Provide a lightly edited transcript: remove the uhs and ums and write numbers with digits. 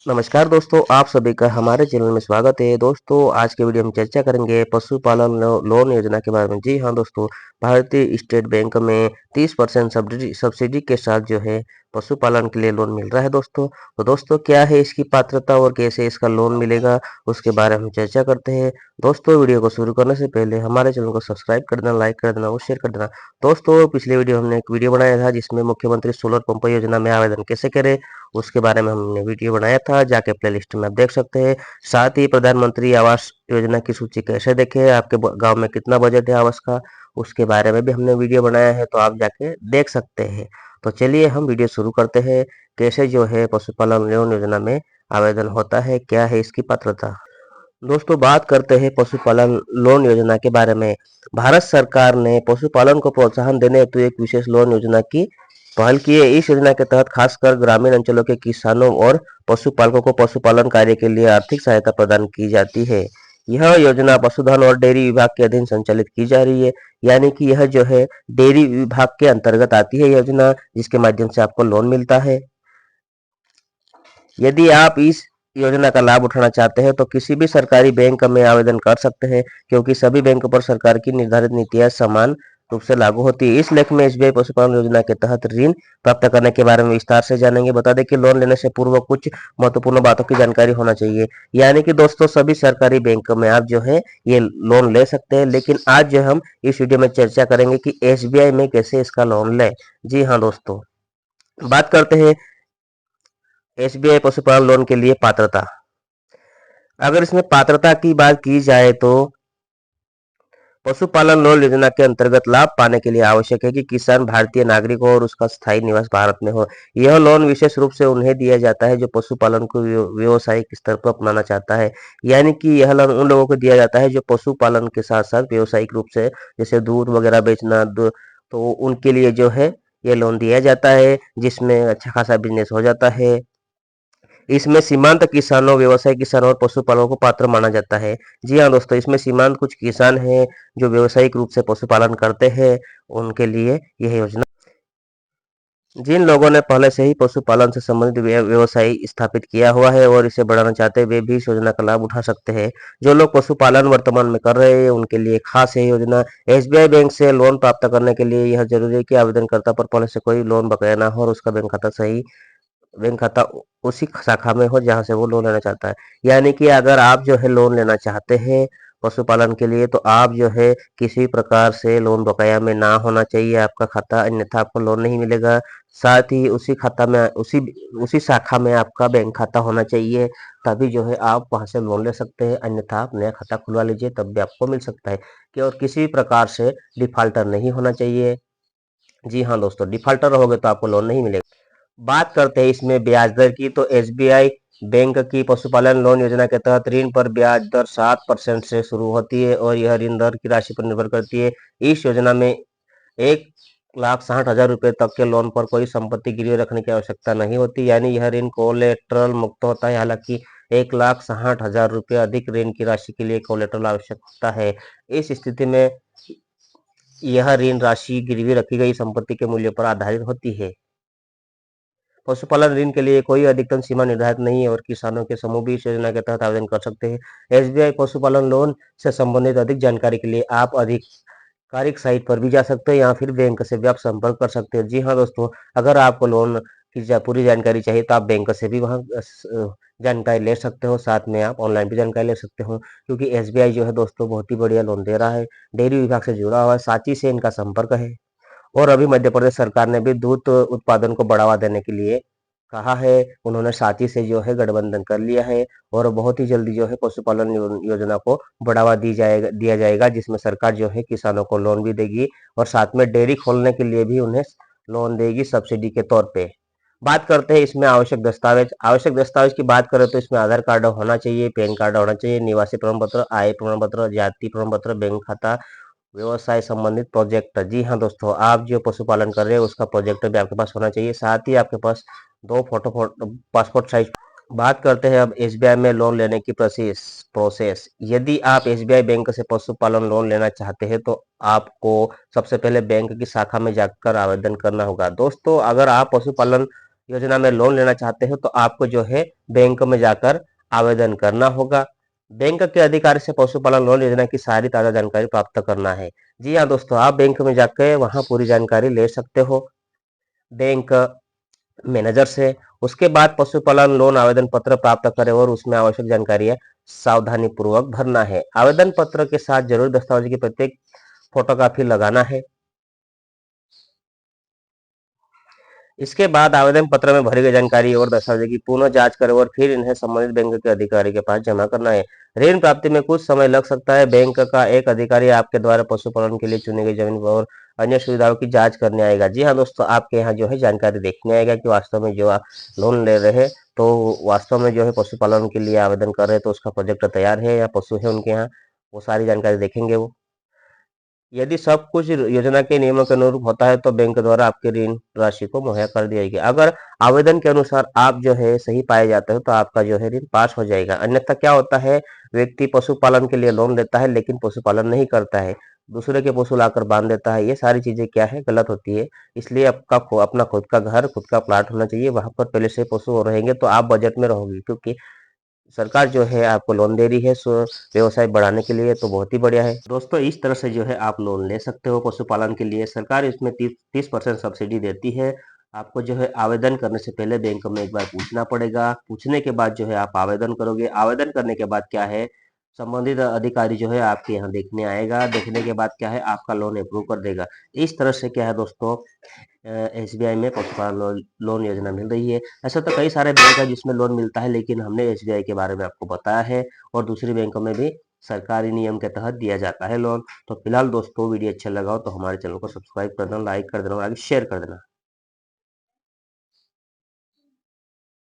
नमस्कार दोस्तों, आप सभी का हमारे चैनल में स्वागत है। दोस्तों, आज के वीडियो में चर्चा करेंगे पशुपालन लोन योजना के बारे में। जी हाँ दोस्तों, भारतीय स्टेट बैंक में 30% सब्सिडी के साथ जो है पशुपालन के लिए लोन मिल रहा है दोस्तों। तो दोस्तों, क्या है इसकी पात्रता और कैसे इसका लोन मिलेगा, उसके बारे में चर्चा करते हैं। दोस्तों, वीडियो को शुरू करने से पहले हमारे चैनल को सब्सक्राइब कर देना, लाइक कर देना और शेयर कर देना। दोस्तों, पिछले वीडियो हमने एक वीडियो बनाया था जिसमें मुख्यमंत्री सोलर पंप योजना में आवेदन कैसे करें उसके बारे में हमने वीडियो बनाया था, जाके प्लेलिस्ट में आप देख सकते हैं। साथ ही प्रधानमंत्री आवास योजना की सूची कैसे देखें, आपके गांव में कितना बजट है आवास का, उसके बारे में भी हमने वीडियो बनाया है, तो आप जाके देख सकते हैं। तो चलिए हम वीडियो शुरू करते हैं। कैसे जो है पशुपालन लोन योजना में आवेदन होता है, क्या है इसकी पात्रता। दोस्तों, बात करते हैं पशुपालन लोन योजना के बारे में। भारत सरकार ने पशुपालन को प्रोत्साहन देने हेतु एक विशेष लोन योजना की पहल की है। इस योजना के तहत खासकर ग्रामीण अंचलों के किसानों और पशुपालकों को पशुपालन कार्य के लिए आर्थिक सहायता प्रदान की जाती है। यह योजना पशुधन और डेयरी विभाग के अधीन संचालित की जा रही है, यानी कि यह जो है डेयरी विभाग के अंतर्गत आती है योजना, जिसके माध्यम से आपको लोन मिलता है। यदि आप इस योजना का लाभ उठाना चाहते हैं तो किसी भी सरकारी बैंक में आवेदन कर सकते हैं, क्योंकि सभी बैंकों पर सरकार की निर्धारित नीतियां समान रूप से लागू होती है। इस लेख में एसबीआई पशुपालन योजना के तहत ऋण प्राप्त करने के बारे में विस्तार से जानेंगे। बता दें कि लोन लेने से पूर्व कुछ महत्वपूर्ण बातों की जानकारी होना चाहिए। यानी कि दोस्तों, सभी सरकारी बैंकों में आप जो है ये लोन ले सकते हैं, लेकिन आज जो हम इस वीडियो में चर्चा करेंगे कि एसबीआई में कैसे इसका लोन लें। जी हाँ दोस्तों, बात करते हैं एसबीआई पशुपालन लोन के लिए पात्रता। अगर इसमें पात्रता की बात की जाए तो पशुपालन लोन योजना के अंतर्गत लाभ पाने के लिए आवश्यक है कि किसान भारतीय नागरिक हो और उसका स्थायी निवास भारत में हो। यह लोन विशेष रूप से उन्हें दिया जाता है जो पशुपालन को व्यावसायिक स्तर पर अपनाना चाहता है। यानी कि यह लोन उन लोगों को दिया जाता है जो पशुपालन के साथ साथ व्यावसायिक रूप से, जैसे दूध वगैरह बेचना, तो उनके लिए जो है ये लोन दिया जाता है, जिसमें अच्छा खासा बिजनेस हो जाता है। इसमें सीमांत किसानों, व्यवसायिक किसानों और पशुपालकों को पात्र माना जाता है। जी हाँ दोस्तों, इसमें सीमांत कुछ किसान हैं जो व्यावसायिक रूप से पशुपालन करते हैं, उनके लिए यह योजना। जिन लोगों ने पहले से ही पशुपालन से संबंधित व्यवसाय स्थापित किया हुआ है और इसे बढ़ाना चाहते हैं, वे भी इस योजना का लाभ उठा सकते हैं। जो लोग पशुपालन वर्तमान में कर रहे हैं उनके लिए खास है योजना। एसबीआई बैंक से लोन प्राप्त करने के लिए यह जरूरी है कि आवेदनकर्ता पर पहले से कोई लोन बकाया ना हो और उसका बैंक खाता उसी शाखा में हो जहां से वो लोन लेना चाहता है। यानी कि अगर आप जो है लोन लेना चाहते हैं पशुपालन के लिए, तो आप जो है किसी प्रकार से लोन बकाया में ना होना चाहिए आपका खाता, अन्यथा आपको लोन नहीं मिलेगा। साथ ही उसी खाता में, उसी शाखा में आपका बैंक खाता होना चाहिए, तभी जो है आप वहां से लोन ले सकते हैं। अन्यथा आप नया खाता खुलवा लीजिए, तब भी आपको मिल सकता है। कि और किसी भी प्रकार से डिफाल्टर नहीं होना चाहिए। जी हाँ दोस्तों, डिफाल्टर रहोगे तो आपको लोन नहीं मिलेगा। बात करते हैं इसमें ब्याज दर की, तो एसबीआई बैंक की पशुपालन लोन योजना के तहत ऋण पर ब्याज दर 7% से शुरू होती है और यह ऋण दर की राशि पर निर्भर करती है। इस योजना में 1,60,000 रुपए तक के लोन पर कोई संपत्ति गिरवी रखने की आवश्यकता नहीं होती, यानी यह ऋण कोलेटरल मुक्त होता है। हालांकि 1,60,000 रुपए अधिक ऋण की राशि के लिए कोलेटरल आवश्यक होता है। इस स्थिति में यह ऋण राशि गिरवी रखी गई संपत्ति के मूल्य पर आधारित होती है। पशुपालन ऋण के लिए कोई अधिकतम सीमा निर्धारित नहीं है और किसानों के समूह भी इस योजना के तहत आवेदन कर सकते हैं। एसबीआई पशुपालन लोन से संबंधित अधिक जानकारी के लिए आप आधिकारिक साइट पर भी जा सकते हैं या फिर बैंक से भी आप संपर्क कर सकते हैं। जी हाँ दोस्तों, अगर आपको लोन की पूरी जानकारी चाहिए तो आप बैंक से भी वहाँ जानकारी ले सकते हो, साथ में आप ऑनलाइन भी जानकारी ले सकते हो, क्योंकि एसबीआई जो है दोस्तों बहुत ही बढ़िया लोन दे रहा है। डेयरी विभाग से जुड़ा हुआ है, सांची से इनका संपर्क है। और अभी मध्य प्रदेश सरकार ने भी दूध उत्पादन को बढ़ावा देने के लिए कहा है। उन्होंने साथी से जो है गठबंधन कर लिया है और बहुत ही जल्दी जो है पशुपालन योजना को बढ़ावा दिया जाएगा, जिसमें सरकार जो है किसानों को लोन भी देगी और साथ में डेयरी खोलने के लिए भी उन्हें लोन देगी सब्सिडी के तौर पे। बात करते हैं इसमें आवश्यक दस्तावेज की बात करें तो इसमें आधार कार्ड होना चाहिए, पैन कार्ड होना चाहिए, निवासी प्रमाण पत्र, आय प्रमाण पत्र, जाति प्रमाण पत्र, बैंक खाता, व्यवसाय संबंधित प्रोजेक्ट। जी हाँ दोस्तों, आप जो पशुपालन कर रहे हैं उसका प्रोजेक्ट भी आपके पास होना चाहिए, साथ ही आपके पास दो फोटो पासपोर्ट साइज। बात करते हैं अब एसबीआई में लोन लेने की प्रोसेस। यदि आप एसबीआई बैंक से पशुपालन लोन लेना चाहते हैं तो आपको सबसे पहले बैंक की शाखा में जाकर आवेदन करना होगा। दोस्तों, अगर आप पशुपालन योजना में लोन लेना चाहते हो तो आपको जो है बैंक में जाकर आवेदन करना होगा। बैंक के अधिकारी से पशुपालन लोन योजना की सारी ताज़ा जानकारी प्राप्त करना है। जी हाँ दोस्तों, आप बैंक में जाकर वहाँ पूरी जानकारी ले सकते हो बैंक मैनेजर से। उसके बाद पशुपालन लोन आवेदन पत्र प्राप्त करें और उसमें आवश्यक जानकारियां सावधानी पूर्वक भरना है। आवेदन पत्र के साथ जरूरी दस्तावेज की प्रत्येक फोटोकॉपी लगाना है। इसके बाद आवेदन पत्र में भरी गई जानकारी और दस्तावेजों की पुनः जांच करें और फिर इन्हें संबंधित बैंक के अधिकारी के पास जमा करना है। ऋण प्राप्ति में कुछ समय लग सकता है। बैंक का एक अधिकारी आपके द्वारा पशुपालन के लिए चुनी गई जमीन और अन्य सुविधाओं की जांच करने आएगा। जी हाँ दोस्तों, आपके यहाँ जो है जानकारी देखने आएगा कि वास्तव में जो आप लोन ले रहे हैं तो वास्तव में जो है पशुपालन के लिए आवेदन कर रहे हैं तो उसका प्रोजेक्ट तैयार है या पशु है उनके यहाँ, वो सारी जानकारी देखेंगे वो। यदि सब कुछ योजना के नियमों के अनुरूप होता है तो बैंक द्वारा आपकी ऋण राशि को मुहैया कर दी जाएगी। अगर आवेदन के अनुसार आप जो है सही पाए जाते हो तो आपका जो है ऋण पास हो जाएगा। अन्यथा क्या होता है, व्यक्ति पशुपालन के लिए लोन लेता है लेकिन पशुपालन नहीं करता है, दूसरे के पशु लाकर बांध देता है। ये सारी चीजें क्या है, गलत होती है। इसलिए आपका अपना खुद का घर, खुद का प्लाट होना चाहिए, वहां पर पहले से पशु रहेंगे तो आप बजट में रहोगे, क्योंकि सरकार जो है आपको लोन दे रही है सो व्यवसाय बढ़ाने के लिए, तो बहुत ही बढ़िया है दोस्तों। इस तरह से जो है आप लोन ले सकते हो पशुपालन के लिए। सरकार इसमें 30% सब्सिडी देती है। आपको जो है आवेदन करने से पहले बैंक में एक बार पूछना पड़ेगा। पूछने के बाद जो है आप आवेदन करोगे। आवेदन करने के बाद क्या है, संबंधित अधिकारी जो है आपके यहाँ देखने आएगा। देखने के बाद क्या है, आपका लोन अप्रूव कर देगा। इस तरह से क्या है दोस्तों, एसबीआई में पशुपालन लोन योजना मिल रही है। ऐसा तो कई सारे बैंक है जिसमें लोन मिलता है, लेकिन हमने एसबीआई के बारे में आपको बताया है। और दूसरी बैंकों में भी सरकारी नियम के तहत दिया जाता है लोन। तो फिलहाल दोस्तों, वीडियो अच्छा लगा हो तो हमारे चैनल को सब्सक्राइब कर देना, लाइक कर देना और आगे शेयर कर देना।